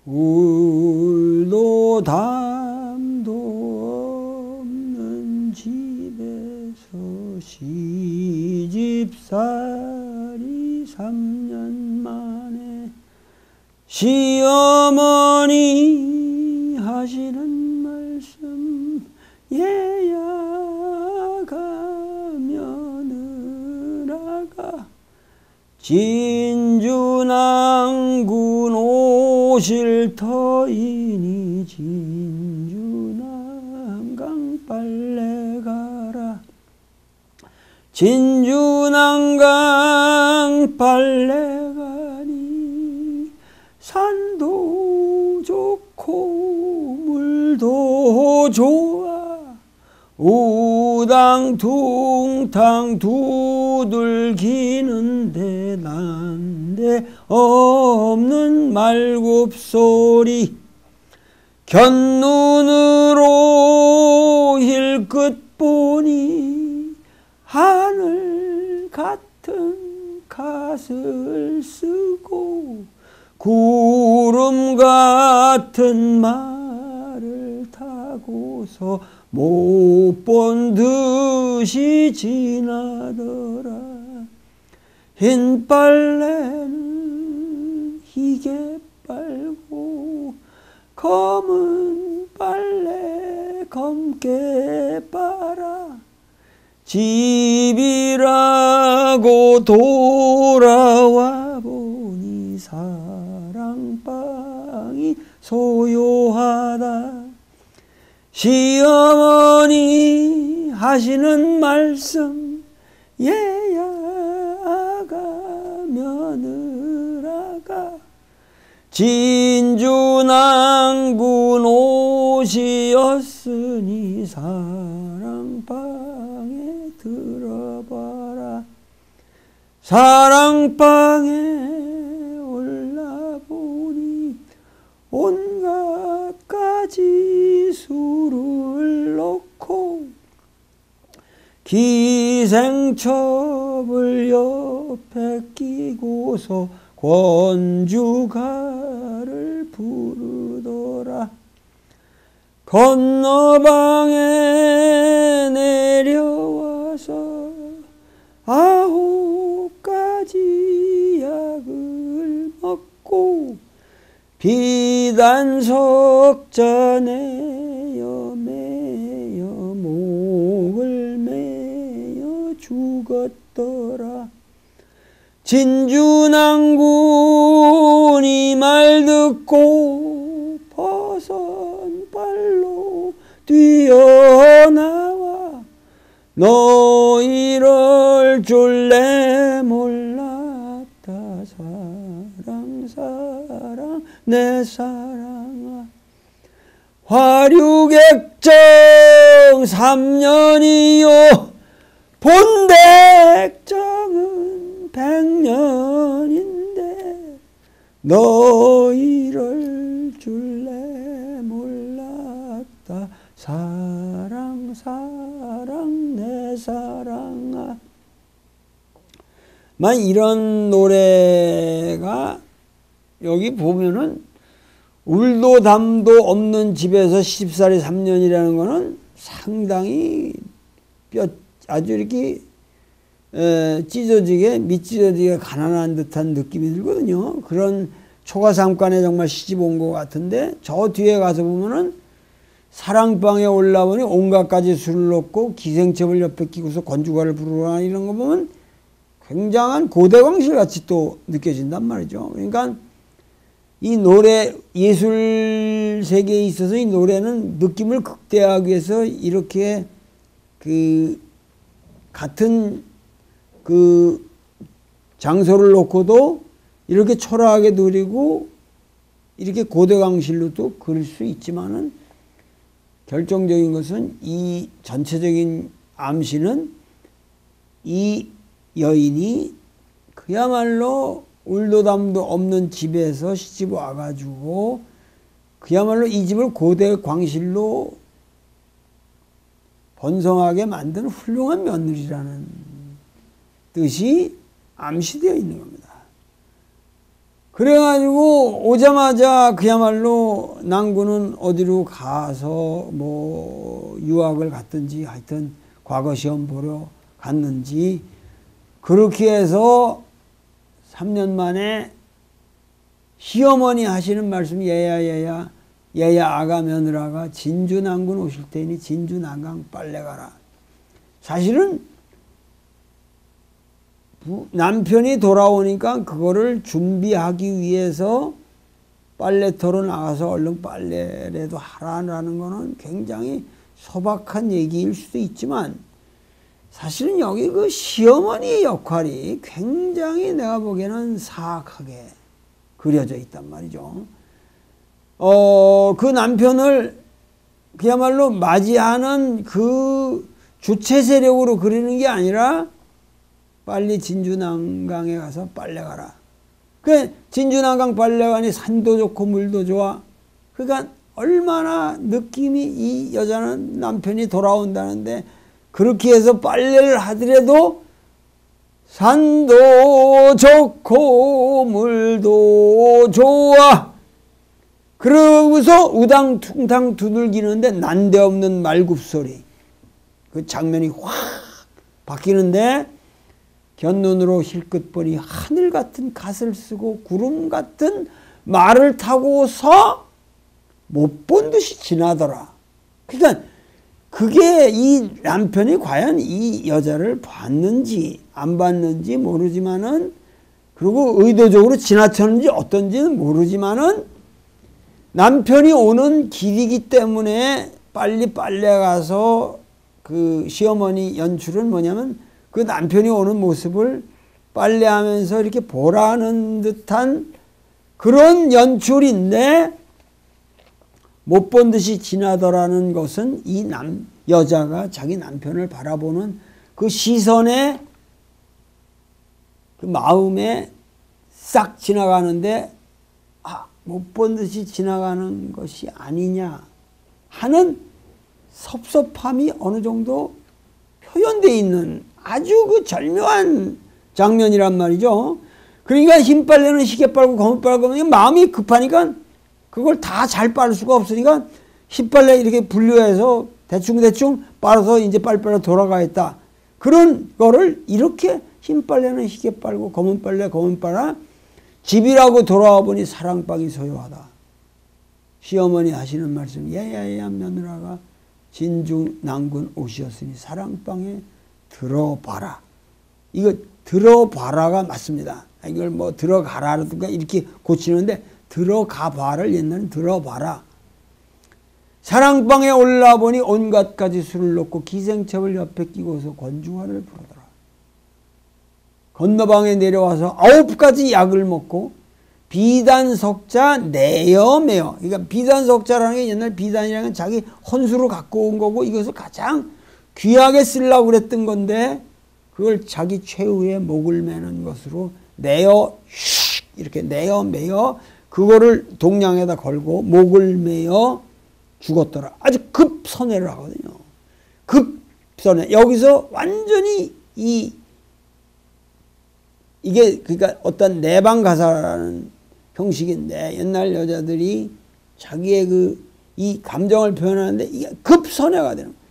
울도 담도 없는 집에서 시집살이 3년 만에 시어머니 하시는 말씀 얘야가 며느라가 진주난군 오실 터이니 진주난강 빨래 가라 진주난강 빨래 가니 산도 좋고 물도 좋아 우당퉁탕 두들기는데 난데 없는 말굽소리 곁눈으로 힐끗 보니 하늘 같은 갓을 쓰고 구름 같은 말을 타고서 못 본 듯이 지나더라. 흰 빨래는 희게 빨고 검은 빨래 검게 빨아 집이라고 돌아와 보니 사랑방이 소요하다. 시어머니 하시는 말씀 얘야가 며느라가 진주난군 옷이었으니 사랑방에 들어봐라. 사랑방에 올라보니 온갖 가지 술을 넣고 기생첩을 옆에 끼고서 권주가를 부르더라. 건너방에 내려와서 9가지 약을 먹고 비단석잔에여 매여 목을 매여 죽었더라. 진주난군 이 말 듣고 벗은 발로 뛰어나와 너 이럴 줄 내 몰랐다. 사랑 사랑 내 사랑아 화류객정 3년이요 본백정은 100년인데 너 이럴 줄 내 몰랐다. 사랑 사랑 내 사랑아. 만 이런 노래가 여기 보면은 울도 담도 없는 집에서 시집살이 3년이라는 거는 상당히 아주 이렇게 찢어지게 미찢어지게 가난한 듯한 느낌이 들거든요. 그런 초가삼간에 정말 시집 온 것 같은데 저 뒤에 가서 보면은 사랑방에 올라오니 온갖 가지 술을 넣고 기생첩을 옆에 끼고서 건주가를 부르라 이런 거 보면 굉장한 고대광실 같이 또 느껴진단 말이죠. 그러니까 이 노래 예술 세계에 있어서 이 노래는 느낌을 극대화하기 위해서 이렇게 그 같은 그 장소를 놓고도 이렇게 초라하게 누리고 이렇게 고대광실로도 그릴 수 있지만은 결정적인 것은 이 전체적인 암시는 이 여인이 그야말로 울도담도 없는 집에서 시집 와가지고 그야말로 이 집을 고대 광실로 번성하게 만든 훌륭한 며느리라는 뜻이 암시되어 있는 겁니다. 그래가지고 오자마자 그야말로 낭군은 어디로 가서 뭐 유학을 갔든지 하여튼 과거 시험 보러 갔는지 그렇게 해서 3년 만에 시어머니 하시는 말씀이 얘야 아가 며느라가 진주 낭군 오실 테니 진주 난강 빨래 가라. 사실은 남편이 돌아오니까 그거를 준비하기 위해서 빨래터로 나가서 얼른 빨래라도 하라는 거는 굉장히 소박한 얘기일 수도 있지만 사실은 여기 그 시어머니의 역할이 굉장히 내가 보기에는 사악하게 그려져 있단 말이죠. 그 남편을 그야말로 맞이하는 그 주체 세력으로 그리는 게 아니라 빨리 진주난강에 가서 빨래 가라. 그 진주난강 빨래관이 산도 좋고 물도 좋아. 그러니까 얼마나 느낌이 이 여자는 남편이 돌아온다는데 그렇게 해서 빨래를 하더라도 산도 좋고 물도 좋아. 그러고서 우당퉁탕 두들기는데 난데없는 말굽소리. 그 장면이 확 바뀌는데 견눈으로 힐끗보니 하늘 같은 갓을 쓰고 구름 같은 말을 타고서 못 본 듯이 지나더라. 그러니까 그게 이 남편이 과연 이 여자를 봤는지 안 봤는지 모르지만은 그리고 의도적으로 지나쳤는지 어떤지는 모르지만은 남편이 오는 길이기 때문에 빨리 빨래 가서 그 시어머니 연출은 뭐냐면 그 남편이 오는 모습을 빨래하면서 이렇게 보라는 듯한 그런 연출인데 못 본 듯이 지나더라는 것은 이 여자가 자기 남편을 바라보는 그 시선에 그 마음에 싹 지나가는데 못 본 듯이 지나가는 것이 아니냐 하는 섭섭함이 어느 정도 표현되어 있는 아주 그 절묘한 장면이란 말이죠. 그러니까 흰 빨래는 시계 빨고 검은 빨고 마음이 급하니까 그걸 다 잘 빨을 수가 없으니까 흰 빨래 이렇게 분류해서 대충 빨아서 이제 빨리빨리 돌아가겠다. 그런 거를 이렇게 흰 빨래는 시계 빨고 검은 빨래 검은 빨아 집이라고 돌아와 보니 사랑방이 소요하다. 시어머니 하시는 말씀 야야야 며느라가 진주 난군 옷이었으니 사랑방에 들어봐라. 이거 들어봐라가 맞습니다. 이걸 뭐 들어가라든가 이렇게 고치는데 들어가봐를 옛날엔 들어봐라. 사랑방에 올라보니 온갖 가지 술을 놓고 기생첩을 옆에 끼고서 권중화를 부르더라. 건너방에 내려와서 9가지 약을 먹고 비단석자 내어매어. 그러니까 비단석자라는 게 옛날 비단이라는 건 자기 혼수로 갖고 온 거고 이것을 가장 귀하게 쓰려고 그랬던 건데 그걸 자기 최후의 목을 매는 것으로 내어 이렇게 내어 매어 그거를 동량에다 걸고 목을 매어 죽었더라. 아주 급선회를 하거든요. 급선회. 여기서 완전히 이게 그러니까 어떤 내방가사라는 형식인데 옛날 여자들이 자기의 이 감정을 표현하는데 이게 급선회가 되는 거예요.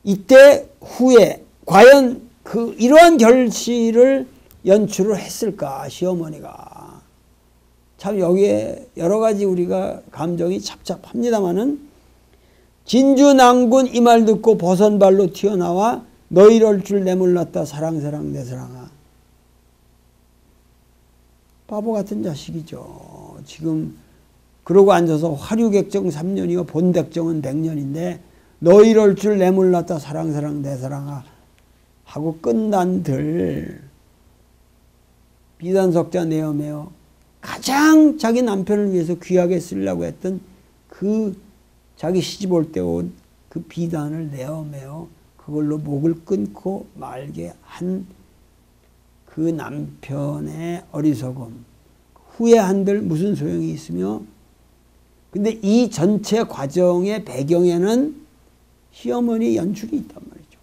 이때 후에 과연 이러한 결실을 연출을 했을까 시어머니가. 참 여기에 여러 가지 우리가 감정이 잡잡합니다마는 진주난군 이 말 듣고 버선발로 튀어나와 너 이럴 줄 내 몰랐다 사랑사랑 내 사랑아. 바보 같은 자식이죠. 지금 그러고 앉아서 화류객정 3년이요 본객정은 100년인데 너 이럴 줄 내 몰랐다 사랑사랑 내 사랑아 하고 끝난들 비단석자 내어매어 가장 자기 남편을 위해서 귀하게 쓰려고 했던 그 자기 시집 올 때 온 그 비단을 내어매어 그걸로 목을 끊고 말게 한 그 남편의 어리석음 후회한들 무슨 소용이 있으며 근데 이 전체 과정의 배경에는 시어머니 연출이 있단 말이죠.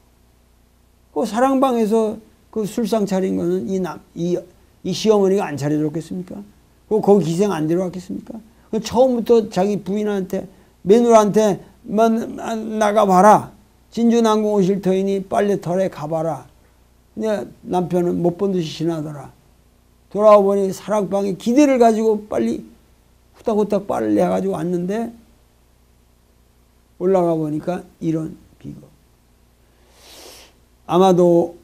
그 사랑방에서 그 술상 차린 거는 이 시어머니가 안 차려줬겠습니까? 거기 기생 안 데려왔겠습니까? 처음부터 자기 부인한테, 며느리한테만 나가봐라. 진주난궁 오실 터이니 빨리 덜에 가봐라. 근데 남편은 못 본 듯이 지나더라. 돌아와 보니 사랑방에 기대를 가지고 빨리 후딱후딱 빨리 해가지고 왔는데 올라가 보니까 이런 비극. 아마도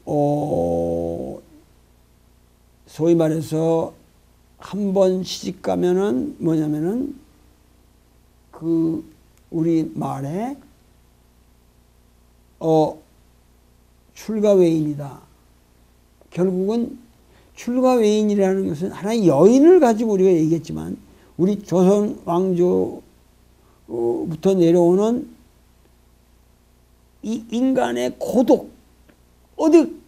소위 말해서 한 번 시집 가면은 뭐냐면은 그 우리 말에 출가 외인이다. 결국은 출가 외인이라는 것은 하나의 여인을 가지고 우리가 얘기했지만 우리 조선 왕조부터 내려오는 이 인간의 고독, 어디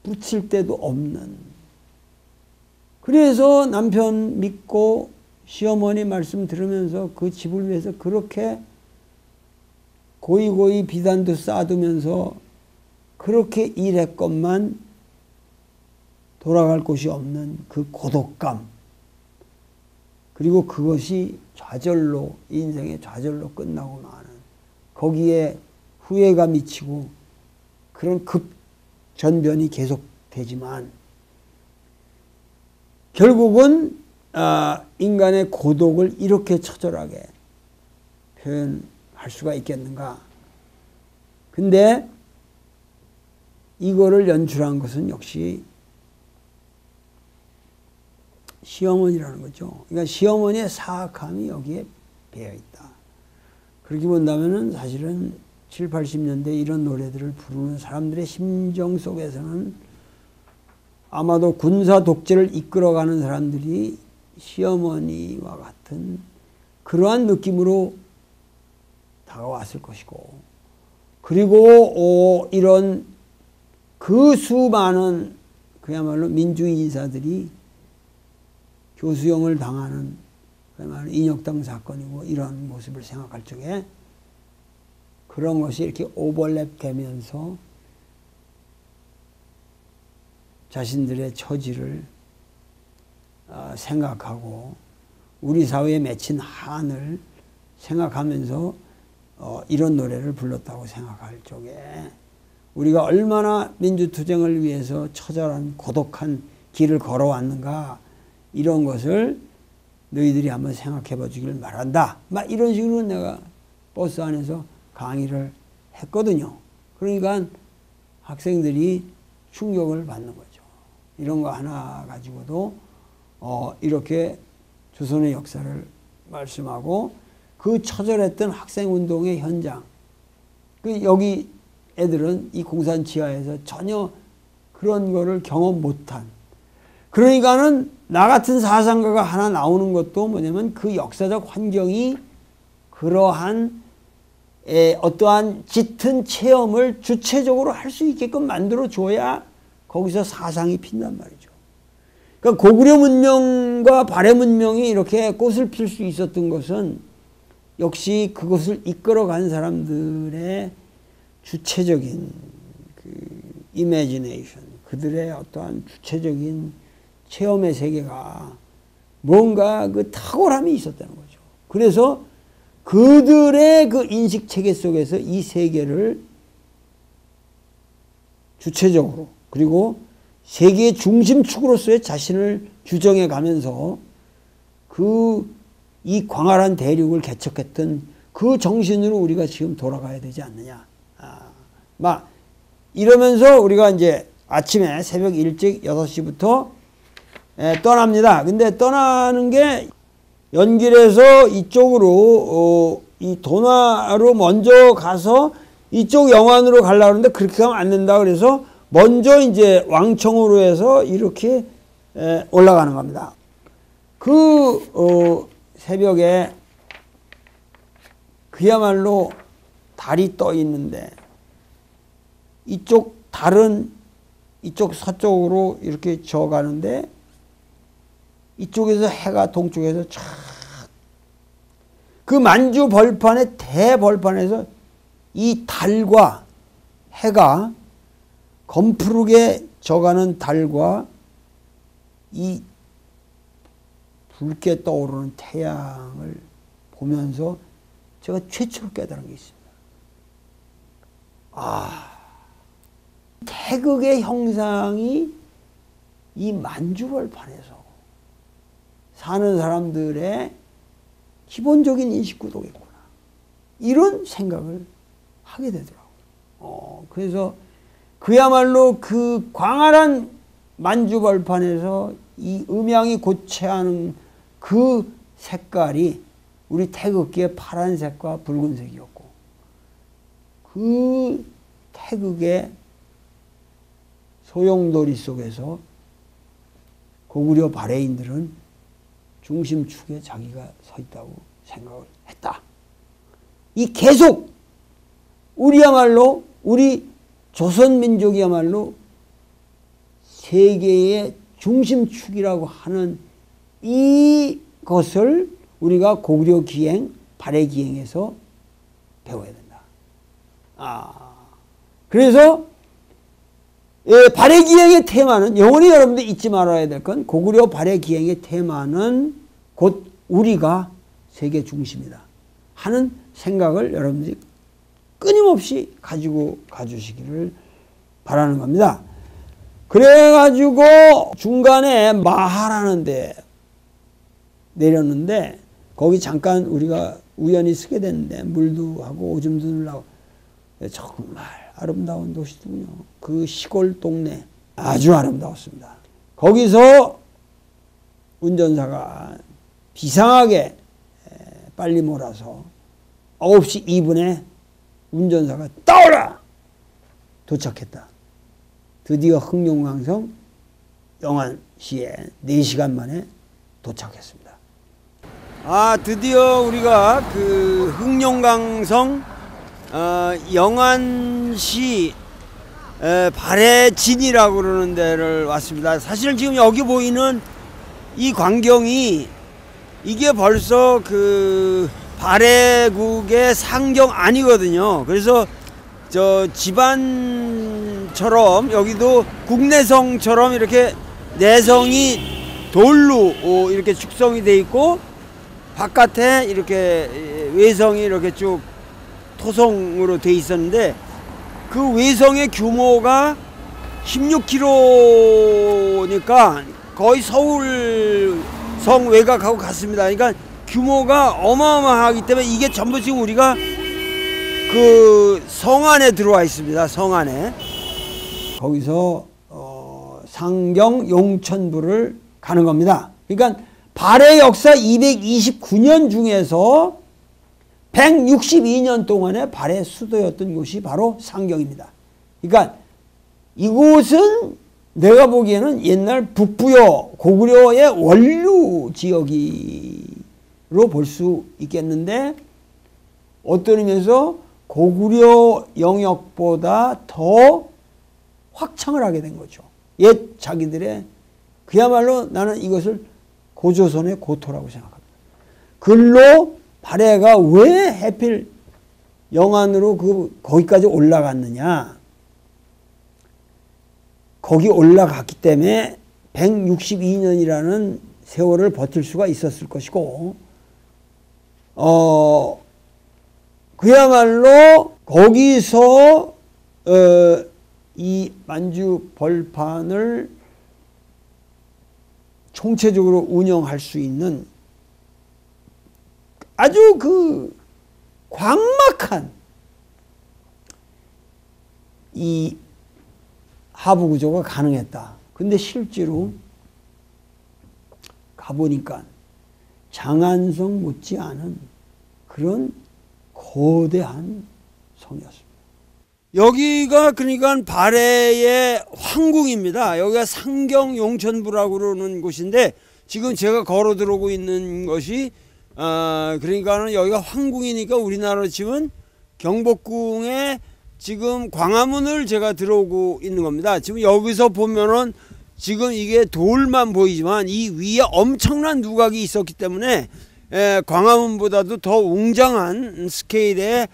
붙일 데도 없는. 그래서 남편 믿고 시어머니 말씀 들으면서 그 집을 위해서 그렇게 고이고이 비단도 쌓아두면서 그렇게 일했건만 돌아갈 곳이 없는 그 고독감, 그리고 그것이 좌절로, 인생의 좌절로 끝나고 마는, 거기에 후회가 미치고 그런 급전변이 계속되지만 결국은 인간의 고독을 이렇게 처절하게 표현할 수가 있겠는가. 근데 이거를 연출한 것은 역시 시어머니라는 거죠. 그러니까 시어머니의 사악함이 여기에 배어있다. 그렇게 본다면은 사실은 7, 80년대 이런 노래들을 부르는 사람들의 심정 속에서는 아마도 군사 독재를 이끌어가는 사람들이 시어머니와 같은 그러한 느낌으로 다가왔을 것이고, 그리고 이런 그 수많은 그야말로 민주주의 인사들이 교수형을 당하는 그야말로 인혁당 사건이고 이런 모습을 생각할 적에 그런 것이 이렇게 오버랩 되면서 자신들의 처지를 생각하고 우리 사회에 맺힌 한을 생각하면서 이런 노래를 불렀다고 생각할 적에 우리가 얼마나 민주투쟁을 위해서 처절한 고독한 길을 걸어왔는가, 이런 것을 너희들이 한번 생각해 봐 주길 바란다. 막 이런 식으로 내가 버스 안에서 강의를 했거든요. 그러니까 학생들이 충격을 받는 거죠. 이런 거 하나 가지고도 이렇게 조선의 역사를 말씀하고 그 처절했던 학생운동의 현장, 여기 애들은 이 공산 지하에서 전혀 그런 거를 경험 못한, 그러니까는 나 같은 사상가가 하나 나오는 것도 뭐냐면 그 역사적 환경이 그러한 어떠한 짙은 체험을 주체적으로 할 수 있게끔 만들어 줘야 거기서 사상이 핀단 말이죠. 그러니까 고구려 문명과 발해 문명이 이렇게 꽃을 필 수 있었던 것은 역시 그것을 이끌어간 사람들의 주체적인 그 이미지네이션, 그들의 어떠한 주체적인 체험의 세계가 뭔가 그 탁월함이 있었다는 거죠. 그래서 그들의 그 인식 체계 속에서 이 세계를 주체적으로, 그리고 세계의 중심축으로서의 자신을 주정해 가면서 이 광활한 대륙을 개척했던 그 정신으로 우리가 지금 돌아가야 되지 않느냐. 막 이러면서 우리가 이제 아침에 새벽 일찍 6시부터 떠납니다. 근데 떠나는 게 연길에서 이쪽으로 이 도나로 먼저 가서 이쪽 영안으로 가려고 하는데 그렇게 하면 안 된다. 그래서 먼저 이제 왕청으로 해서 이렇게 올라가는 겁니다. 그 새벽에 그야말로 달이 떠 있는데 이쪽 달은 이쪽 서쪽으로 이렇게 져 가는데 이쪽에서 해가 동쪽에서 촥 그 만주 벌판의 대벌판에서 이 달과 해가 검푸르게 져가는 달과 이 붉게 떠오르는 태양을 보면서 제가 최초로 깨달은 게 있습니다. 태극의 형상이 이 만주벌판에서 사는 사람들의 기본적인 인식구도겠구나. 이런 생각을 하게 되더라고요. 그래서 그야말로 그 광활한 만주벌판에서 이 음양이 고체하는 그 색깔이 우리 태극기의 파란색과 붉은색이었고, 그 태극의 소용돌이 속에서 고구려 발해인들은 중심축에 자기가 서 있다고 생각을 했다. 이 계속 우리야말로, 우리 조선민족이야말로 세계의 중심축이라고 하는 이것을 우리가 고구려 기행, 발해 기행에서 배워야 된다. 그래서 발해 기행의 테마는, 영원히 여러분들 잊지 말아야 될 건, 고구려 발해 기행의 테마는 곧 우리가 세계 중심이다 하는 생각을 여러분들이 끊임없이 가지고 가주시기를 바라는 겁니다. 그래가지고 중간에 마하라는 데 내렸는데, 거기 잠깐 우리가 우연히 쓰게 됐는데, 물도 하고 오줌도 누르고 정말 아름다운 도시더군요. 그 시골 동네 아주 아름다웠습니다. 거기서 운전사가 비상하게 빨리 몰아서 9시 2분에 운전사가 따오라! 도착했다. 드디어 흑룡강성 영안시에 4시간 만에 도착했습니다. 드디어 우리가 그 흑룡강성 영안시 발해진이라고 그러는 데를 왔습니다. 사실 지금 여기 보이는 이 광경이, 이게 벌써 그 발해국의 상경 아니거든요. 그래서 저 집안처럼 여기도 국내성처럼 이렇게 내성이 돌로 이렇게 축성이 돼 있고, 바깥에 이렇게 외성이 이렇게 쭉 토성으로 돼 있었는데, 그 외성의 규모가 16km니까 거의 서울 성 외곽하고 같습니다. 그러니까 규모가 어마어마하기 때문에 이게 전부 지금 우리가 그 성 안에 들어와 있습니다. 성 안에. 거기서 상경 용천부를 가는 겁니다. 그러니까 발해 역사 229년 중에서 162년 동안의 발해 수도였던 곳이 바로 상경입니다. 그러니까 이곳은 내가 보기에는 옛날 북부여 고구려의 원류 지역으로 볼 수 있겠는데, 어떤 의미에서 고구려 영역보다 더 확장을 하게 된 거죠. 옛 자기들의, 그야말로 나는 이것을 고조선의 고토라고 생각합니다. 글로 발해가 왜 하필 영안으로 거기까지 올라갔느냐. 거기 올라갔기 때문에 162년이라는 세월을 버틸 수가 있었을 것이고, 그야말로 거기서 이 만주 벌판을 총체적으로 운영할 수 있는 아주 그 광막한 이 하부 구조가 가능했다. 근데 실제로 가보니까 장안성 못지않은 그런 거대한 성이었습니다. 여기가 그러니까 발해의 황궁입니다. 여기가 상경 용천부라고 그러는 곳인데, 지금 제가 걸어 들어오고 있는 것이 그러니까는 여기가 황궁이니까 우리나라로 치면 경복궁에 지금 광화문을 제가 들어오고 있는 겁니다. 지금 여기서 보면은 지금 이게 돌만 보이지만 이 위에 엄청난 누각이 있었기 때문에 광화문보다도 더 웅장한 스케일의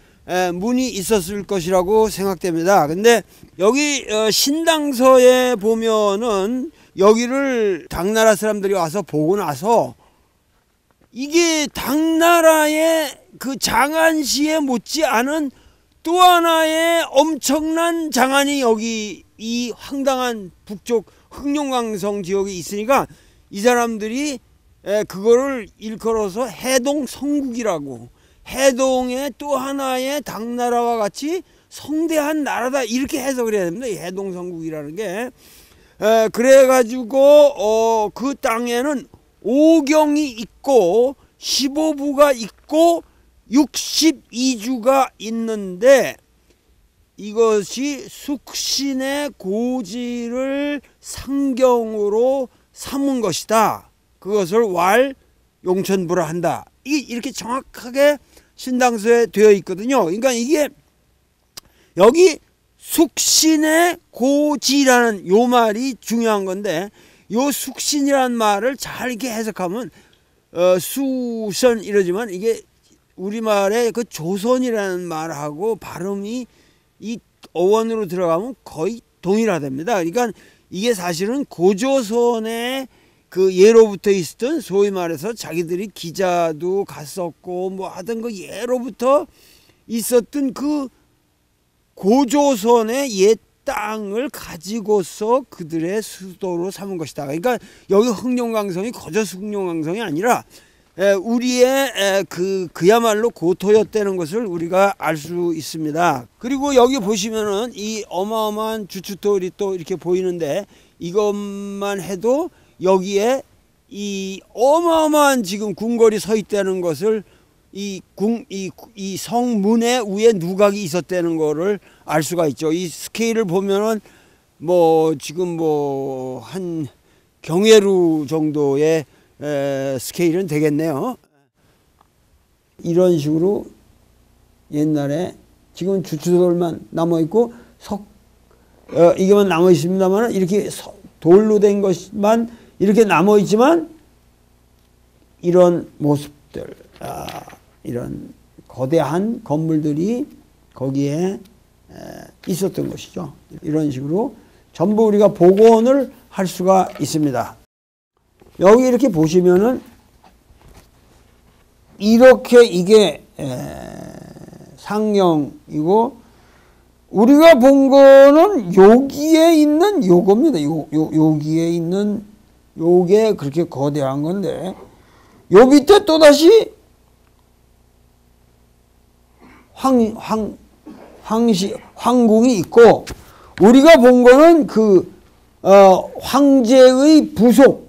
문이 있었을 것이라고 생각됩니다. 근데 여기 신당서에 보면은 여기를 당나라 사람들이 와서 보고 나서 이게 당나라의 그 장안시에 못지않은 또 하나의 엄청난 장안이 여기 이 황당한 북쪽 흑룡강성 지역에 있으니까 이 사람들이 그거를 일컬어서 해동성국이라고, 해동의 또 하나의 당나라와 같이 성대한 나라다 이렇게 해석을 해야 됩니다. 이 해동성국이라는 게. 그래가지고 그 땅에는 오경이 있고 15부가 있고 62주가 있는데 이것이 숙신의 고지를 상경으로 삼은 것이다. 그것을 왈 용천부라 한다. 이렇게 정확하게 신당서에 되어 있거든요. 그러니까 이게 여기 숙신의 고지라는 요 말이 중요한 건데, 요 숙신이라는 말을 잘 이렇게 해석하면 수선 이러지만 이게 우리말의 그 조선이라는 말하고 발음이 이 어원으로 들어가면 거의 동일하답니다. 그러니까 이게 사실은 고조선의 그 예로부터 있었던, 소위 말해서 자기들이 기자도 갔었고 뭐 하던 그 예로부터 있었던 그 고조선의 옛 땅을 가지고서 그들의 수도로 삼은 것이다. 그러니까 여기 흑룡강성이 거저스 흑룡강성이 아니라 우리의 그야말로 고토였다는 것을 우리가 알 수 있습니다. 그리고 여기 보시면은 이 어마어마한 주춧돌이 또 이렇게 보이는데, 이것만 해도 여기에 이 어마어마한 지금 궁궐이 서 있다는 것을 이 성문의 위에 누각이 있었다는 거를 알 수가 있죠. 이 스케일을 보면은 뭐 지금 뭐 한 경회루 정도의 스케일은 되겠네요. 이런 식으로 옛날에 지금 주춧돌만 남아 있고 이게만 남아 있습니다만, 이렇게 돌로 된 것만 이렇게 남아 있지만 이런 모습들, 이런 거대한 건물들이 거기에 있었던 것이죠. 이런 식으로 전부 우리가 복원을 할 수가 있습니다. 여기 이렇게 보시면은 이렇게 이게 상령이고, 우리가 본 거는 여기에 있는 요겁니다. 여기에 있는 요게 그렇게 거대한 건데, 요 밑에 또다시 황궁이 있고, 우리가 본 거는 그 황제의 부속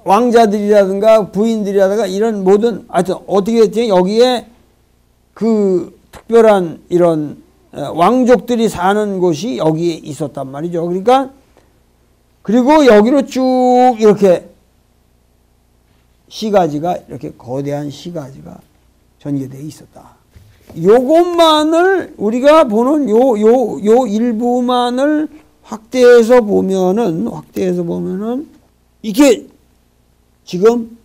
왕자들이라든가 부인들이라든가 이런 모든, 하여튼 어떻게 됐지, 여기에 그 특별한 이런 왕족들이 사는 곳이 여기에 있었단 말이죠. 그러니까 그리고 여기로 쭉 이렇게 시가지가, 이렇게 거대한 시가지가 전개되어 있었다. 요것만을 우리가 보는 요 일부만을 확대해서 보면은 이게 지금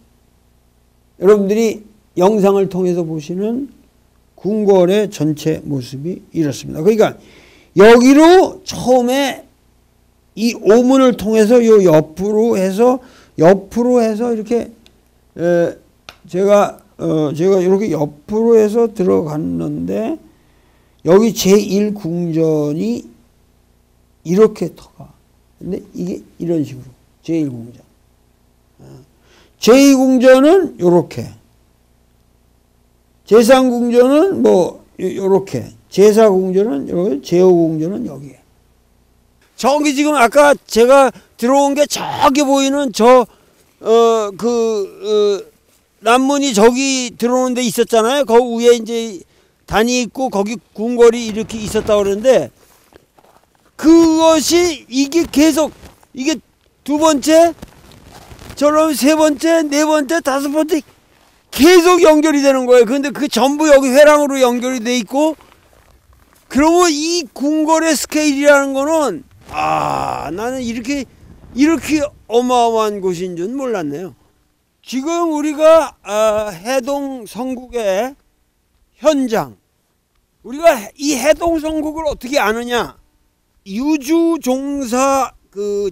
여러분들이 영상을 통해서 보시는 궁궐의 전체 모습이 이렇습니다. 그러니까 여기로 처음에 이 오문을 통해서 요 옆으로 해서 이렇게 제가 이렇게 옆으로 해서 들어갔는데, 여기 제1궁전이 이렇게 터가. 근데 이게 이런 식으로 제1궁전. 제2궁전은 요렇게. 제3궁전은 뭐 요렇게. 제4궁전은 요렇게. 제5궁전은 여기에. 저기 지금 아까 제가 들어온 게 저기 보이는 남문이 저기 들어오는 데 있었잖아요. 거기 위에 이제 단이 있고 거기 궁궐이 이렇게 있었다고 그러는데, 그것이 이게 계속 이게 두 번째, 저럼 세 번째, 네 번째, 다섯 번째 계속 연결이 되는 거예요. 근데 그 전부 여기 회랑으로 연결이 돼 있고, 그러면 이 궁궐의 스케일이라는 거는 나는 이렇게 어마어마한 곳인 줄 몰랐네요. 지금 우리가 해동성국의 현장, 우리가 이 해동성국을 어떻게 아느냐? 유주종사 그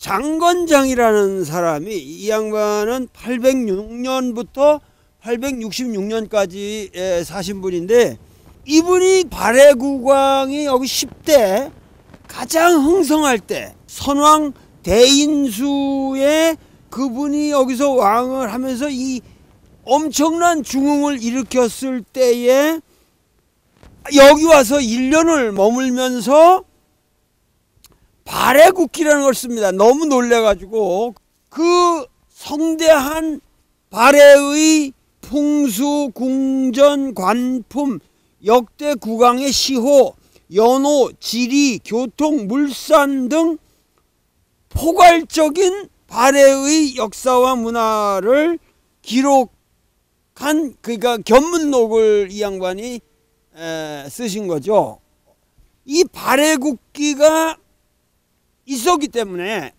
장건장이라는 사람이, 이 양반은 806년부터 866년까지 사신 분인데, 이분이 발해국왕이 여기 10대 가장 흥성할 때, 선왕 대인수에 그분이 여기서 왕을 하면서 이 엄청난 중흥을 일으켰을 때에 여기 와서 1년을 머물면서 발해국기라는 걸 씁니다. 너무 놀래가지고 그 성대한 발해의 풍수, 궁전, 관품, 역대 국왕의 시호, 연호, 지리, 교통, 물산 등 포괄적인 발해의 역사와 문화를 기록한, 그러니까 견문록을 이 양반이 쓰신 거죠. 이 발해국기가 있었기 때문에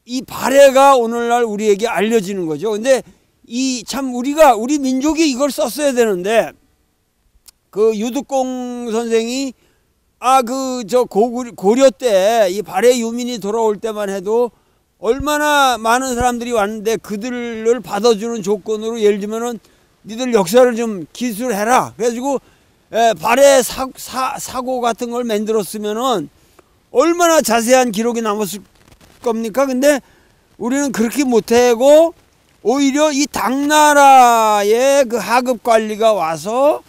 이 발해가 오늘날 우리에게 알려지는 거죠. 근데 이 참 우리 민족이 이걸 썼어야 되는데, 그 유득공 선생이 고려 때 이 발해 유민이 돌아올 때만 해도 얼마나 많은 사람들이 왔는데, 그들을 받아주는 조건으로 예를 들면은 니들 역사를 좀 기술해라. 그래가지고 발해 사고 같은 걸 만들었으면은 얼마나 자세한 기록이 남았을 겁니까? 근데 우리는 그렇게 못하고 오히려 이 당나라의 그 하급 관리가 와서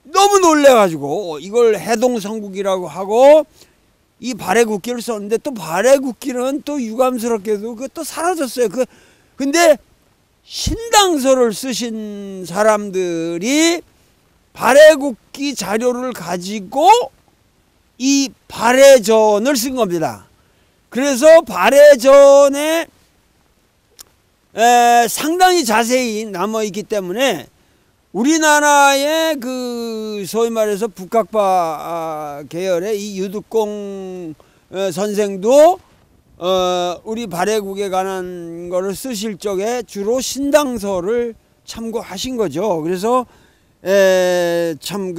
너무 놀래가지고 이걸 해동성국이라고 하고 이 발해국기를 썼는데, 또 발해국기는 또 유감스럽게도 그것도 사라졌어요. 근데 신당서를 쓰신 사람들이 발해국기 자료를 가지고 이 발해전을 쓴 겁니다. 그래서 발해전에 상당히 자세히 남아있기 때문에 우리나라의 그 소위 말해서 북학파 계열의 이 유득공 선생도 우리 발해국에 관한 거를 쓰실 적에 주로 신당서를 참고하신 거죠. 그래서 참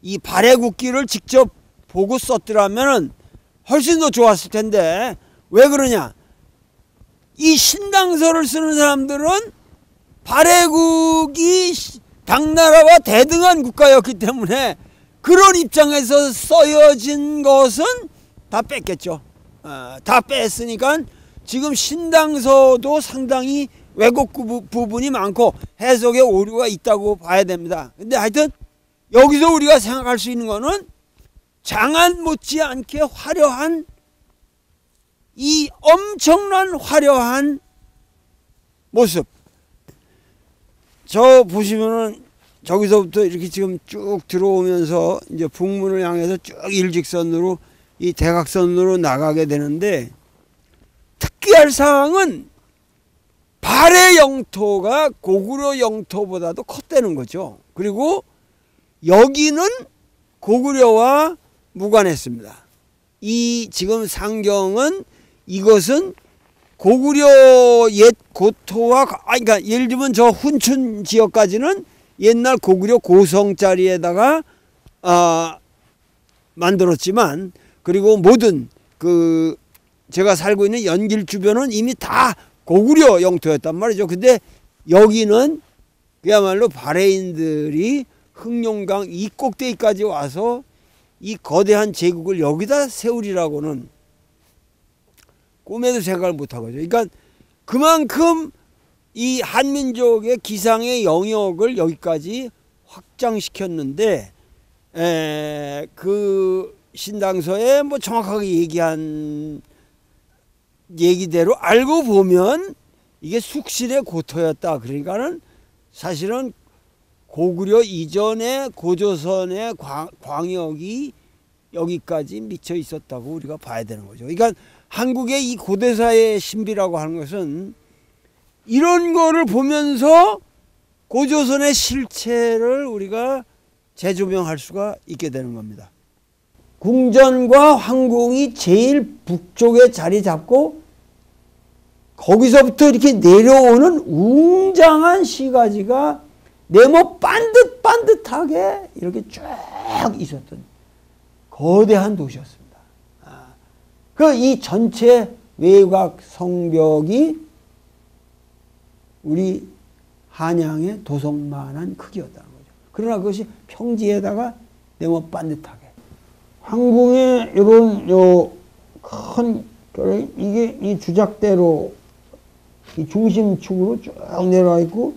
이 발해국기를 직접 보고 썼더라면 훨씬 더 좋았을 텐데, 왜 그러냐? 이 신당서를 쓰는 사람들은 발해국이 당나라와 대등한 국가였기 때문에 그런 입장에서 써여진 것은 다 뺐겠죠. 다 뺐으니까 지금 신당서도 상당히 왜곡 부분이 많고 해석에 오류가 있다고 봐야 됩니다. 근데 하여튼 여기서 우리가 생각할 수 있는 거는 장안 못지않게 화려한, 이 엄청난 화려한 모습. 저 보시면은 저기서부터 이렇게 지금 쭉 들어오면서 이제 북문을 향해서 쭉 일직선으로 이 대각선으로 나가게 되는데, 특기할 사항은 발해 영토가 고구려 영토보다도 컸다는 거죠. 그리고 여기는 고구려와 무관했습니다. 이 지금 상경은, 이것은 고구려 옛 고토와, 그러니까 예를 들면 저 훈춘 지역까지는 옛날 고구려 고성자리에다가 만들었지만, 그리고 모든 제가 살고 있는 연길 주변은 이미 다 고구려 영토였단 말이죠. 근데 여기는 그야말로 발해인들이 흑룡강 이 꼭대기까지 와서 이 거대한 제국을 여기다 세우리라고는 꿈에도 생각을 못하거든요. 그러니까 그만큼 이 한민족의 기상의 영역을 여기까지 확장시켰는데, 그 신당서에 뭐 정확하게 얘기한 얘기대로 알고 보면 이게 숙실의 고토였다. 그러니까는 사실은 고구려 이전의 고조선의 광역이 여기까지 미쳐 있었다고 우리가 봐야 되는 거죠. 그러니까 한국의 이 고대사의 신비라고 하는 것은 이런 거를 보면서 고조선의 실체를 우리가 재조명할 수가 있게 되는 겁니다. 궁전과 황궁이 제일 북쪽에 자리 잡고 거기서부터 이렇게 내려오는 웅장한 시가지가 네모 반듯하게 이렇게 쭉 있었던 거대한 도시였습니다. 그 이 전체 외곽 성벽이 우리 한양의 도성만한 크기였다는 거죠. 그러나 그것이 평지에다가 네모 반듯하게. 황궁의 이런 큰 이게 이 주작대로 이 중심축으로 쭉 내려와 있고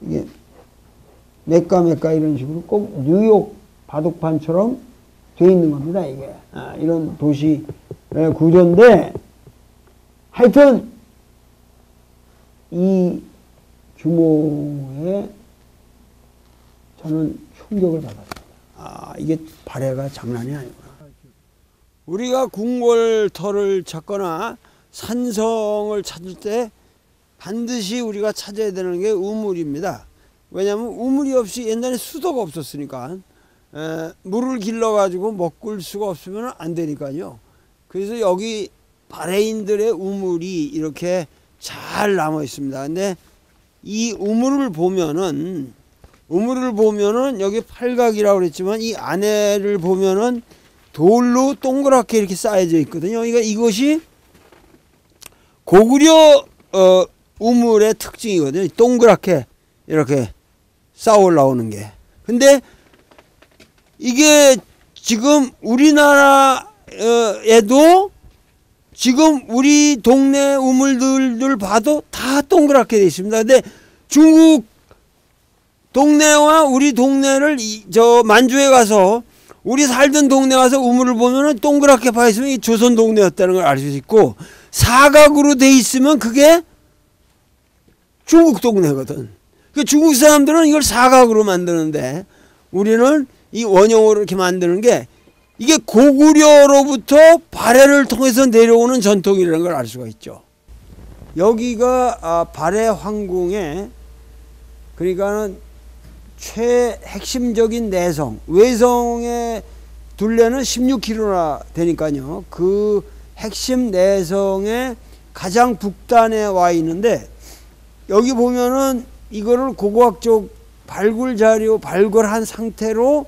이게 메까 이런 식으로 꼭 뉴욕 바둑판처럼 돼 있는 겁니다. 이게 이런 도시 구조인데 하여튼 이 규모에 저는 충격을 받았습니다. 이게 발해가 장난이 아니구나. 우리가 궁궐터를 찾거나 산성을 찾을 때 반드시 우리가 찾아야 되는 게 우물입니다. 왜냐하면 우물이 없이 옛날에 수도가 없었으니까 물을 길러가지고 먹을 수가 없으면 안 되니까요. 그래서 여기 발해인들의 우물이 이렇게 잘 남아 있습니다. 근데 이 우물을 보면은 여기 팔각이라고 그랬지만 이 안에를 보면은 돌로 동그랗게 이렇게 쌓여져 있거든요. 그러니까 이것이 고구려 우물의 특징이거든요. 동그랗게 이렇게 쌓아 올라오는 게. 근데 이게 지금 우리나라에도 지금 우리 동네 우물들을 봐도 다 동그랗게 되어 있습니다. 근데 중국 동네와 우리 동네를 저 만주에 가서 우리 살던 동네 가서 우물을 보면은 동그랗게 봐 있으면 이 조선 동네였다는 걸 알 수 있고, 사각으로 돼 있으면 그게 중국 동네거든. 그 중국 사람들은 이걸 사각으로 만드는데 우리는 이 원형으로 이렇게 만드는 게 이게 고구려로부터 발해를 통해서 내려오는 전통이라는 걸 알 수가 있죠. 여기가 발해 황궁의 그러니까는 최핵심적인 내성, 외성의 둘레는 16km나 되니까요. 그 핵심 내성의 가장 북단에 와 있는데 여기 보면은 이거를 고고학적 발굴 자료 발굴한 상태로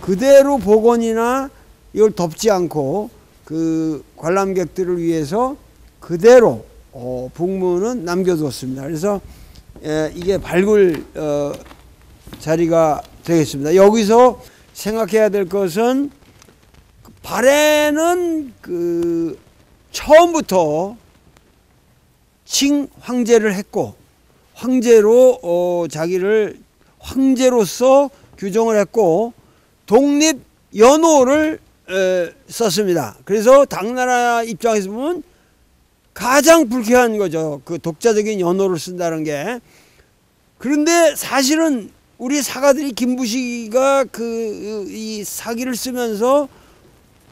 그대로 복원이나 이걸 덮지 않고 그 관람객들을 위해서 그대로 북문은 남겨두었습니다. 그래서 이게 발굴 자리가 되겠습니다. 여기서 생각해야 될 것은 발해는 그 처음부터 칭 황제를 했고 황제로 자기를 황제로서 규정을 했고 독립 연호를 썼습니다. 그래서 당나라 입장에서 보면 가장 불쾌한 거죠. 그 독자적인 연호를 쓴다는 게. 그런데 사실은 우리 사가들이 김부시가 이 사기를 쓰면서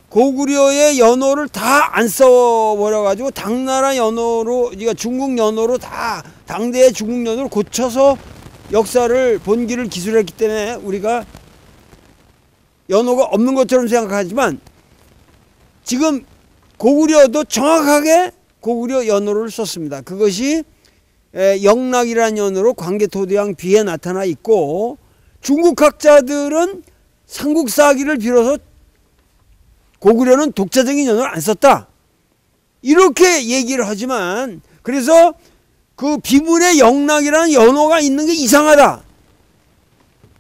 고구려의 연호를 다 안 써버려가지고 당나라 연호로, 그러니까 중국 연호로 다 당대의 중국 연호로 고쳐서 역사를 본기를 기술했기 때문에 우리가 연호가 없는 것처럼 생각하지만 지금 고구려도 정확하게 고구려 연호를 썼습니다. 그것이 영락이라는 연호로 광개토대왕 비에 나타나 있고 중국 학자들은 삼국사기를 빌어서 고구려는 독자적인 연호를 안 썼다 이렇게 얘기를 하지만, 그래서 그 비문에 영락이라는 연호가 있는 게 이상하다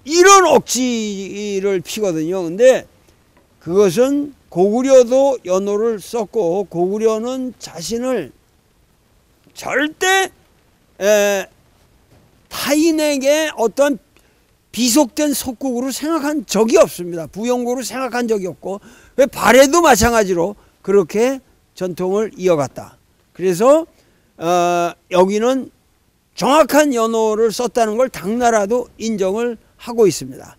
이런 억지를 피거든요. 근데 그것은 고구려도 연호를 썼고 고구려는 자신을 절대 타인에게 어떤 비속된 속국으로 생각한 적이 없습니다. 부영국으로 생각한 적이 없고 발해도 마찬가지로 그렇게 전통을 이어갔다. 그래서 여기는 정확한 연호를 썼다는 걸 당나라도 인정을 하고 있습니다.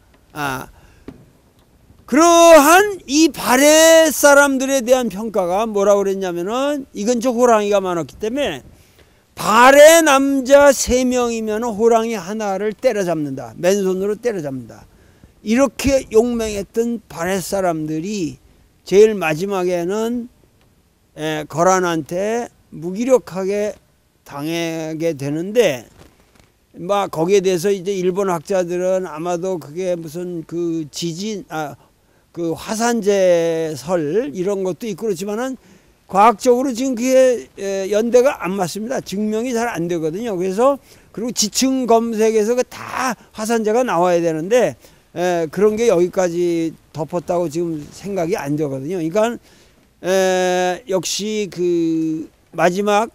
그러한 이 발해 사람들에 대한 평가가 뭐라고 그랬냐면은 이 근처 호랑이가 많았기 때문에 발해 남자 3명이면 호랑이 하나를 때려잡는다. 맨손으로 때려잡는다. 이렇게 용맹했던 발해 사람들이 제일 마지막에는 거란한테 무기력하게 당하게 되는데, 막 거기에 대해서 이제 일본 학자들은 아마도 그게 무슨 그 지진, 그 화산재설 이런 것도 있고 그렇지만은 과학적으로 지금 그게 연대가 안 맞습니다. 증명이 잘 안 되거든요. 그래서 그리고 지층 검색에서 다 화산재가 나와야 되는데 그런 게 여기까지 덮었다고 지금 생각이 안 되거든요. 그러니까 역시 그 마지막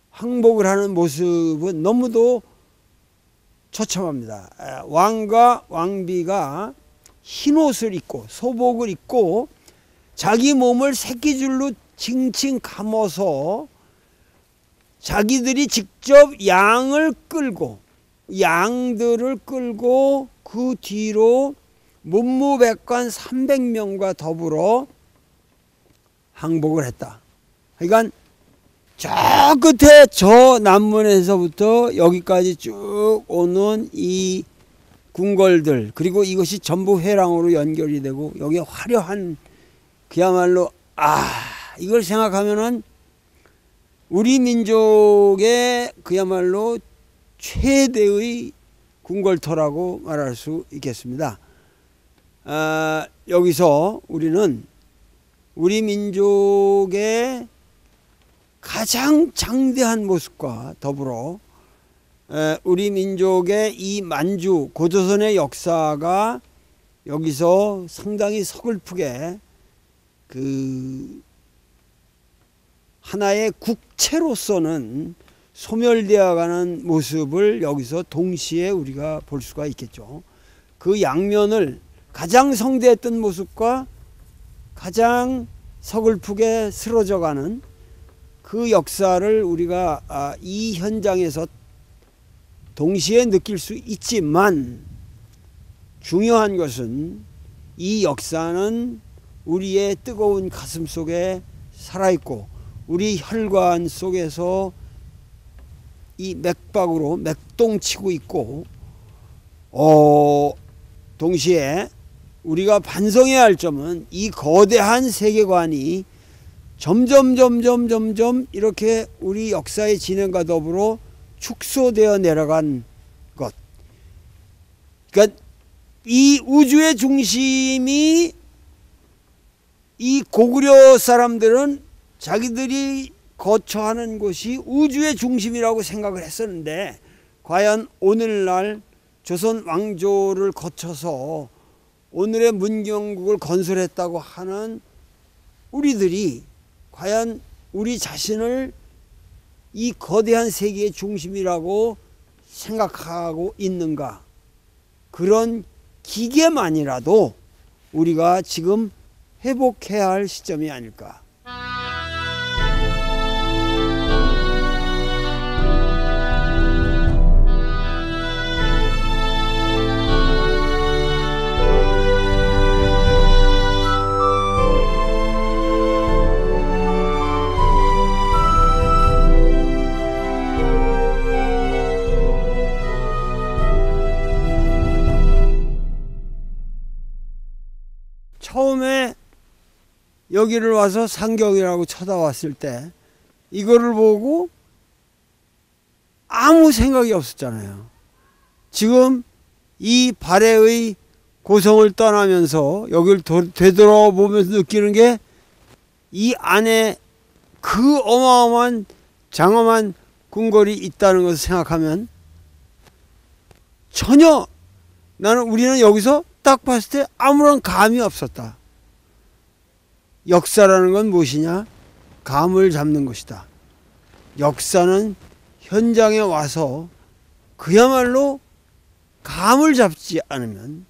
항복을 하는 모습은 너무도 처참합니다. 왕과 왕비가 흰옷을 입고 소복을 입고 자기 몸을 새끼줄로 칭칭 감아서 자기들이 직접 양들을 끌고 그 뒤로 문무백관 300명과 더불어 항복을 했다. 그러니까 저 끝에 저 남문에서부터 여기까지 쭉 오는 이 궁궐들, 그리고 이것이 전부 회랑으로 연결이 되고 여기에 화려한 그야말로 이걸 생각하면은 우리 민족의 그야말로 최대의 궁궐터라고 말할 수 있겠습니다. 여기서 우리는 우리 민족의 가장 장대한 모습과 더불어 우리 민족의 이 만주 고조선의 역사가 여기서 상당히 서글프게 그 하나의 국채로서는 소멸되어 가는 모습을 여기서 동시에 우리가 볼 수가 있겠죠. 그 양면을 가장 성대했던 모습과 가장 서글프게 쓰러져 가는 그 역사를 우리가 이 현장에서 동시에 느낄 수 있지만, 중요한 것은 이 역사는 우리의 뜨거운 가슴 속에 살아있고 우리 혈관 속에서 이 맥박으로 맥동치고 있고, 동시에 우리가 반성해야 할 점은 이 거대한 세계관이 점점 이렇게 우리 역사의 진행과 더불어 축소되어 내려간 것. 그러니까 이 우주의 중심이, 이 고구려 사람들은 자기들이 거처하는 곳이 우주의 중심이라고 생각을 했었는데, 과연 오늘날 조선 왕조를 거쳐서 오늘의 문경국을 건설했다고 하는 우리들이 과연 우리 자신을 이 거대한 세계의 중심이라고 생각하고 있는가? 그런 기계만이라도 우리가 지금 회복해야 할 시점이 아닐까. 처음에 여기를 와서 상경이라고 쳐다왔을 때 이거를 보고 아무 생각이 없었잖아요. 지금 이 발해의 고성을 떠나면서 여기를 되돌아보면서 느끼는 게, 이 안에 그 어마어마한 장엄한 궁궐이 있다는 것을 생각하면 전혀 우리는 여기서 딱 봤을 때 아무런 감이 없었다. 역사라는 건 무엇이냐? 감을 잡는 것이다. 역사는 현장에 와서 그야말로 감을 잡지 않으면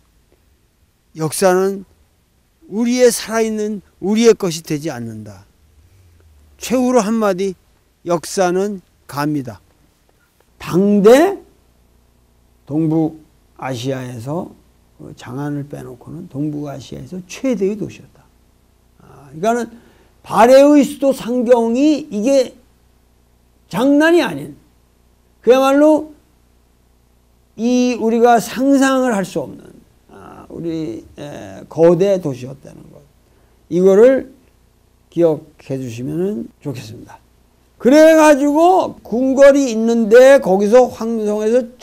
역사는 우리의 살아있는 우리의 것이 되지 않는다. 최후로 한마디, 역사는 감이다. 당대 동북아시아에서 장안을 빼놓고는 동북아시아에서 최대의 도시였다. 그러니까는 발해의 수도 상경이 이게 장난이 아닌, 그야말로 이 우리가 상상을 할 수 없는 우리 거대 도시였다는 것, 이거를 기억해 주시면 좋겠습니다. 그래가지고 궁궐이 있는데 거기서 황성에서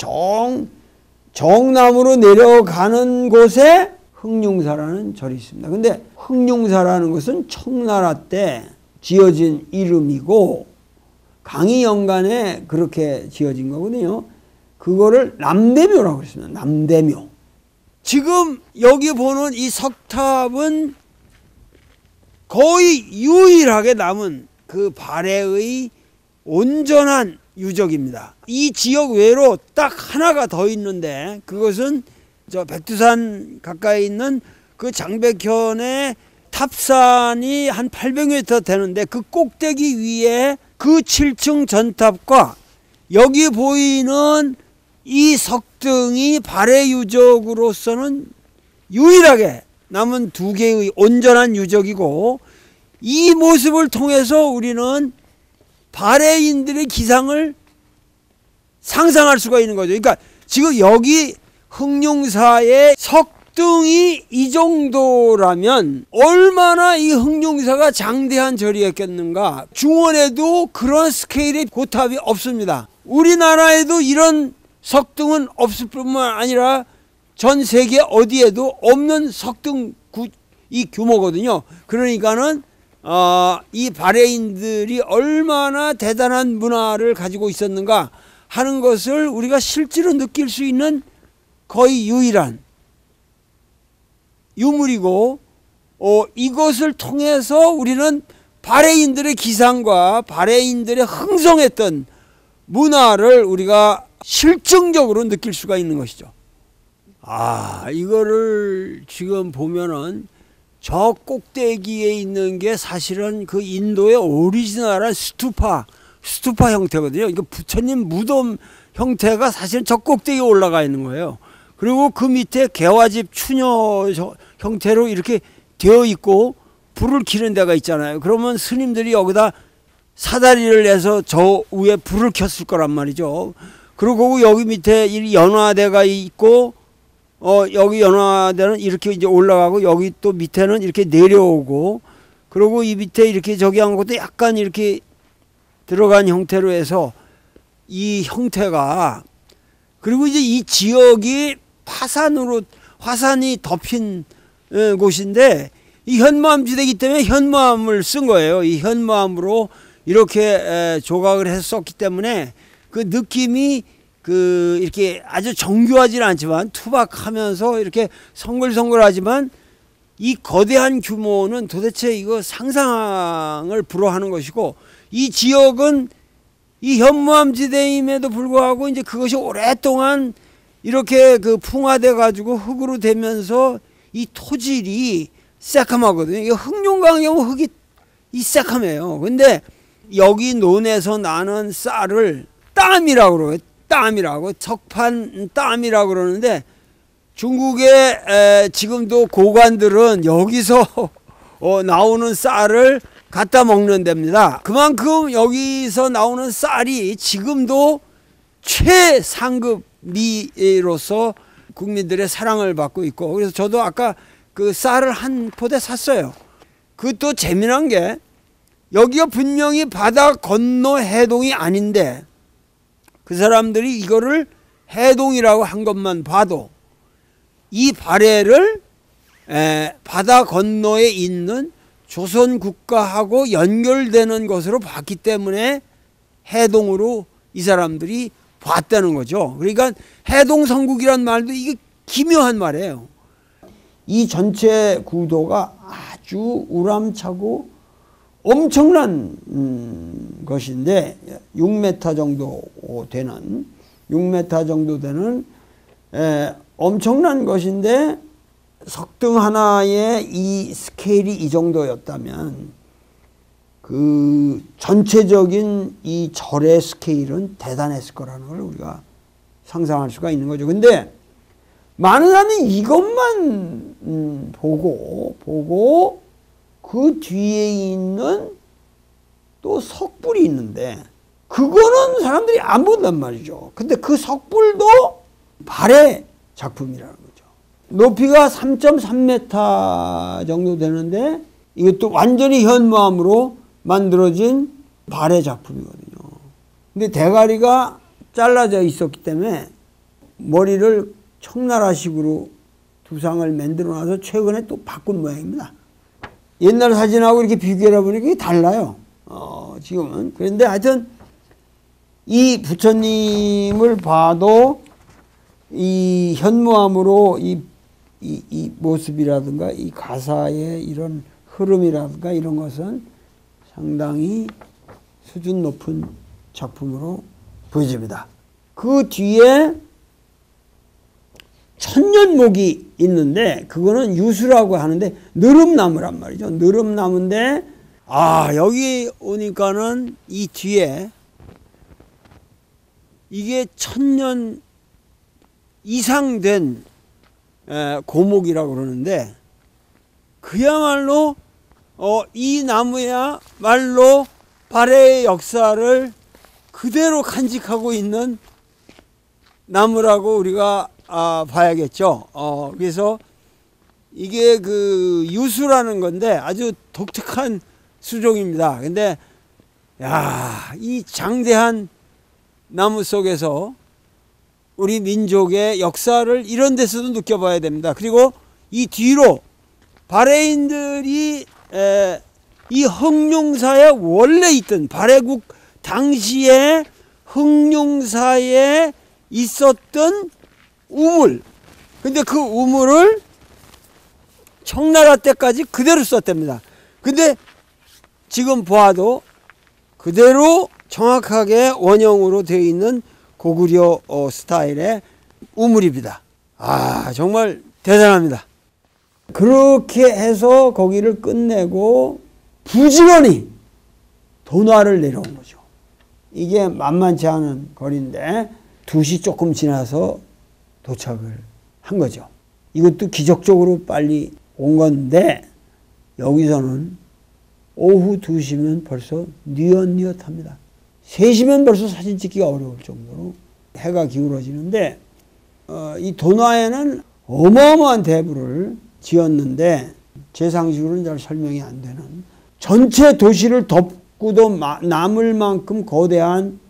정남으로 내려가는 곳에 흥룡사라는 절이 있습니다. 근데 흥룡사라는 것은 청나라 때 지어진 이름이고 강의연간에 그렇게 지어진 거거든요. 그거를 남대묘라고 그랬습니다. 남대묘. 지금 여기 보는 이 석탑은 거의 유일하게 남은 그 발해의 온전한 유적입니다. 이 지역 외로 딱 하나가 더 있는데 그것은 저 백두산 가까이 있는 그 장백현의 탑산이 한 800m 되는데 그 꼭대기 위에 그 7층 전탑과 여기 보이는 이 석등이 발해 유적으로서는 유일하게 남은 두 개의 온전한 유적이고 이 모습을 통해서 우리는 발해인들의 기상을 상상할 수가 있는 거죠. 그러니까 지금 여기 흥룡사의 석등이 이 정도라면 얼마나 이 흥룡사가 장대한 절이었겠는가. 중원에도 그런 스케일의 고탑이 없습니다. 우리나라에도 이런 석등은 없을 뿐만 아니라 전 세계 어디에도 없는 석등 이 규모거든요. 그러니까는 이 발해인들이 얼마나 대단한 문화를 가지고 있었는가 하는 것을 우리가 실제로 느낄 수 있는 거의 유일한 유물이고 이것을 통해서 우리는 발해인들의 기상과 발해인들의 흥성했던 문화를 우리가 실증적으로 느낄 수가 있는 것이죠. 이거를 지금 보면은 저 꼭대기에 있는 게 사실은 그 인도의 오리지널한 스투파 형태거든요. 이거 부처님 무덤 형태가 사실은 저 꼭대기에 올라가 있는 거예요. 그리고 그 밑에 개화집 추녀 형태로 이렇게 되어 있고 불을 켜는 데가 있잖아요. 그러면 스님들이 여기다 사다리를 내서 저 위에 불을 켰을 거란 말이죠. 그리고 여기 밑에 이 연화대가 있고 여기 연화대는 이렇게 이제 올라가고 여기 또 밑에는 이렇게 내려오고 그리고 이 밑에 이렇게 저기 한 것도 약간 이렇게 들어간 형태로 해서 이 형태가 그리고 이제 이 지역이 화산이 덮인 곳인데 이 현무암지대이기 때문에 현무암을 쓴 거예요. 이 현무암으로 이렇게 조각을 해서 썼기 때문에 그 느낌이 이렇게 아주 정교하지는 않지만 투박하면서 이렇게 성글성글하지만 이 거대한 규모는 도대체 이거 상상을 불허하는 것이고 이 지역은 이 현무암지대임에도 불구하고 이제 그것이 오랫동안 이렇게 풍화돼 가지고 흙으로 되면서 이 토질이 새카마거든요. 이 흥룡강의 흙이 이 새카매요. 근데 여기 논에서 나는 쌀을 땀이라고 그래요. 땀이라고 석판 땀이라고 그러는데 중국의 지금도 고관들은 여기서 나오는 쌀을 갖다 먹는 데입니다. 그만큼 여기서 나오는 쌀이 지금도 최상급 미로서 국민들의 사랑을 받고 있고 그래서 저도 아까 그 쌀을 한 포대 샀어요. 그것도 재미난 게 여기가 분명히 바다 건너 해동이 아닌데 그 사람들이 이거를 해동이라고 한 것만 봐도 이 발해를 바다 건너에 있는 조선 국가하고 연결되는 것으로 봤기 때문에 해동으로 이 사람들이 봤다는 거죠. 그러니까 해동성국이란 말도 이게 기묘한 말이에요. 이 전체 구도가 아주 우람차고 엄청난 것인데 6m 정도 되는 엄청난 것인데 석등 하나의 이 스케일이 이 정도였다면 그 전체적인 이 절의 스케일은 대단했을 거라는 걸 우리가 상상할 수가 있는 거죠. 근데 많은 사람이 이것만 보고 그 뒤에 있는 또 석불이 있는데 그거는 사람들이 안 본단 말이죠. 근데 그 석불도 발해 작품이라는 거죠. 높이가 3.3m 정도 되는데 이것도 완전히 현무암으로 만들어진 발해 작품이거든요. 근데 대가리가 잘라져 있었기 때문에 머리를 청나라식으로 두상을 만들어 놔서 최근에 또 바꾼 모양입니다. 옛날 사진하고 이렇게 비교해 보니까 이게 달라요. 지금은. 그런데 하여튼 이 부처님을 봐도 이 현무암으로 이 모습이라든가 이 가사의 이런 흐름이라든가 이런 것은 상당히 수준 높은 작품으로 보여집니다. 그 뒤에 천년목이 있는데 그거는 유수라고 하는데 느릅나무란 말이죠. 느릅나무인데 여기 오니까는 이 뒤에 이게 1000년 이상 된 고목이라고 그러는데 그야말로 이 나무야말로 발해의 역사를 그대로 간직하고 있는 나무라고 우리가 봐야겠죠. 그래서 이게 그 유수라는 건데 아주 독특한 수종입니다. 근데 이 장대한 나무 속에서 우리 민족의 역사를 이런 데서도 느껴봐야 됩니다. 그리고 이 뒤로 발해인들이 이 흥룡사에 원래 있던 발해국 당시에 흥룡사에 있었던 우물, 근데 그 우물을 청나라 때까지 그대로 썼답니다. 근데 지금 보아도 그대로 정확하게 원형으로 되어 있는 고구려 스타일의 우물입니다. 정말 대단합니다. 그렇게 해서 거기를 끝내고 부지런히 돈화를 내려온 거죠. 이게 만만치 않은 거리인데 2시 조금 지나서 도착을 한 거죠. 이것도 기적적으로 빨리 온 건데 여기서는 오후 2시면 벌써 뉘엿뉘엿합니다. 3시면 벌써 사진 찍기가 어려울 정도로 해가 기울어지는데 이 돈화에는 어마어마한 대부를 지었는데 제 상식으로는 잘 설명이 안 되는 전체 도시를 덮고도 남을 만큼 거대한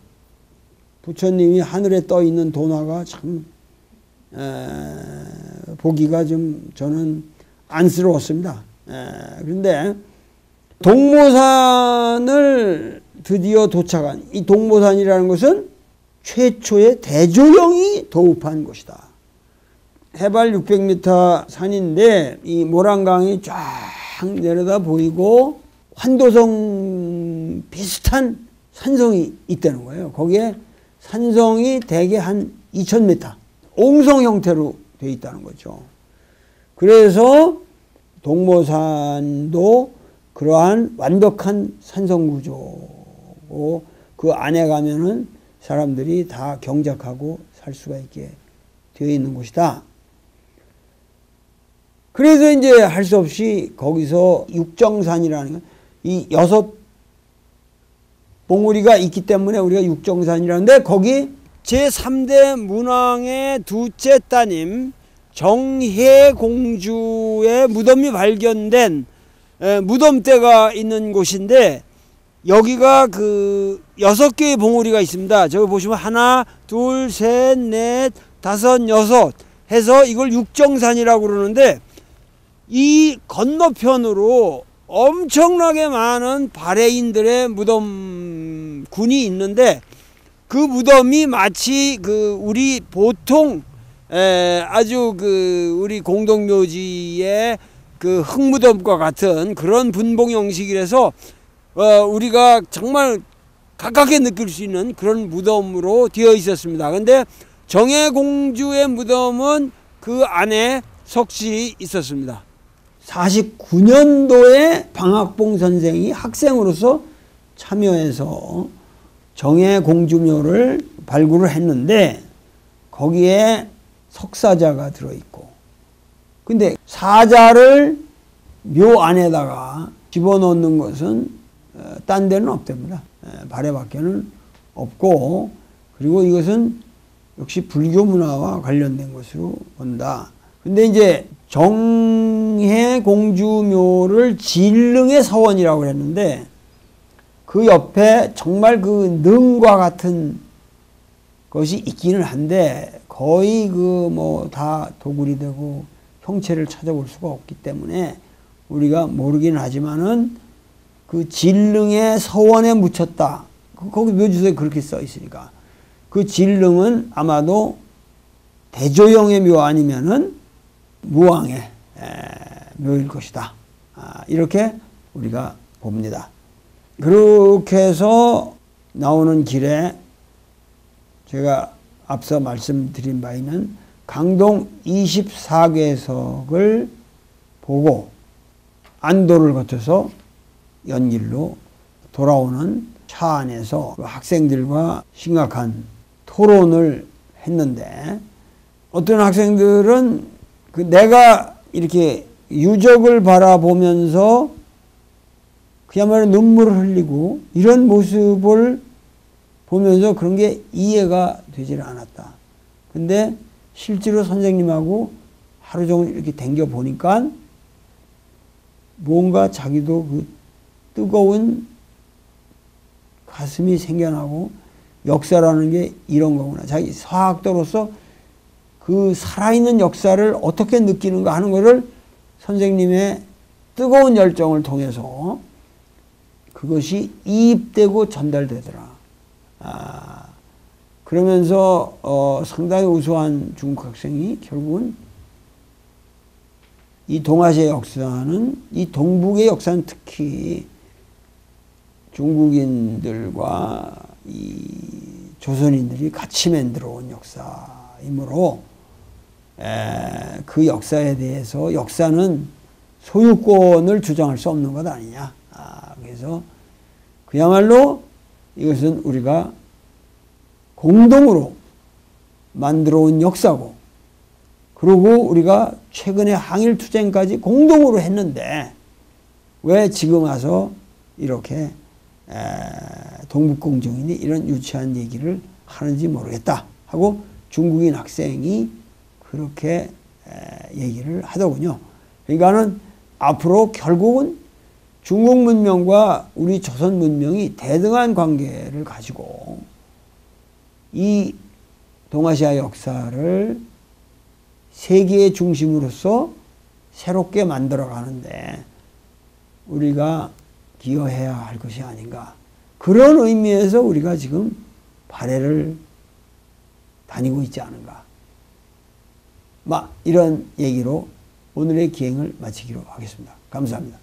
부처님이 하늘에 떠 있는 돈화가 참 보기가 좀 저는 안쓰러웠습니다. 그런데 동모산을 드디어 도착한 이 동모산이라는 것은 최초의 대조령이 도읍한 곳이다. 해발 600m 산인데 이 모란강이 쫙 내려다 보이고 환도성 비슷한 산성이 있다는 거예요. 거기에 산성이 대개 한 2000m 옹성 형태로 되어 있다는 거죠. 그래서 동모산도 그러한 완벽한 산성 구조고 그 안에 가면은 사람들이 다 경작하고 살 수가 있게 되어 있는 곳이다. 그래서 이제 할 수 없이 거기서 육정산이라는 이 6 봉우리가 있기 때문에 우리가 육정산이라는데 거기 제3대 문왕의 둘째 따님 정혜공주의 무덤이 발견된 무덤대가 있는 곳인데 여기가 그 6개의 봉우리가 있습니다. 저기 보시면 하나, 둘, 셋, 넷, 다섯, 여섯 해서 이걸 육정산이라고 그러는데 이 건너편으로 엄청나게 많은 발해인들의 무덤군이 있는데 그 무덤이 마치 그 우리 보통 아주 그 우리 공동묘지의 그 흙무덤과 같은 그런 분봉 형식이라서 우리가 정말 가깝게 느낄 수 있는 그런 무덤으로 되어 있었습니다. 근데 정혜공주의 무덤은 그 안에 석실이 있었습니다. 49년도에 방학봉 선생이 학생으로서 참여해서 정혜공주묘를 발굴을 했는데 거기에 석사자가 들어있고 근데 사자를 묘 안에다가 집어넣는 것은 딴 데는 없답니다. 발해밖에는 없고 그리고 이것은 역시 불교 문화와 관련된 것으로 본다. 근데 이제 정혜공주묘를 진릉의 서원이라고 했는데 그 옆에 정말 그 능과 같은 것이 있기는 한데 거의 그 뭐 다 도굴이 되고 형체를 찾아볼 수가 없기 때문에 우리가 모르긴 하지만은 그 진릉의 서원에 묻혔다. 거기 묘지서에 그렇게 써 있으니까 그 진릉은 아마도 대조영의 묘 아니면은 무왕의 묘일 것이다. 이렇게 우리가 봅니다. 그렇게 해서 나오는 길에 제가 앞서 말씀드린 바에는 강동 24궤석을 보고 안도를 거쳐서 연길로 돌아오는 차 안에서 학생들과 심각한 토론을 했는데 어떤 학생들은 내가 이렇게 유적을 바라보면서 그야말로 눈물을 흘리고 이런 모습을 보면서 그런 게 이해가 되질 않았다. 근데 실제로 선생님하고 하루 종일 이렇게 댕겨 보니까 뭔가 자기도 그 뜨거운 가슴이 생겨나고 역사라는 게 이런 거구나. 자기 서학도로서 그 살아있는 역사를 어떻게 느끼는가 하는 것을 선생님의 뜨거운 열정을 통해서 그것이 이입되고 전달되더라. 그러면서 상당히 우수한 중국 학생이 결국은 이 동아시아 역사는, 이 동북의 역사는 특히 중국인들과 이 조선인들이 같이 만들어온 역사이므로 그 역사에 대해서 역사는 소유권을 주장할 수 없는 것 아니냐. 그래서 그야말로 이것은 우리가 공동으로 만들어온 역사고, 그리고 우리가 최근에 항일투쟁까지 공동으로 했는데 왜 지금 와서 이렇게 동북공정인이 이런 유치한 얘기를 하는지 모르겠다 하고 중국인 학생이 그렇게 얘기를 하더군요. 그러니까는 앞으로 결국은 중국 문명과 우리 조선 문명이 대등한 관계를 가지고 이 동아시아 역사를 세계의 중심으로서 새롭게 만들어 가는데 우리가 기여해야 할 것이 아닌가. 그런 의미에서 우리가 지금 발해를 다니고 있지 않은가. 이런 얘기로 오늘의 기행을 마치기로 하겠습니다. 감사합니다.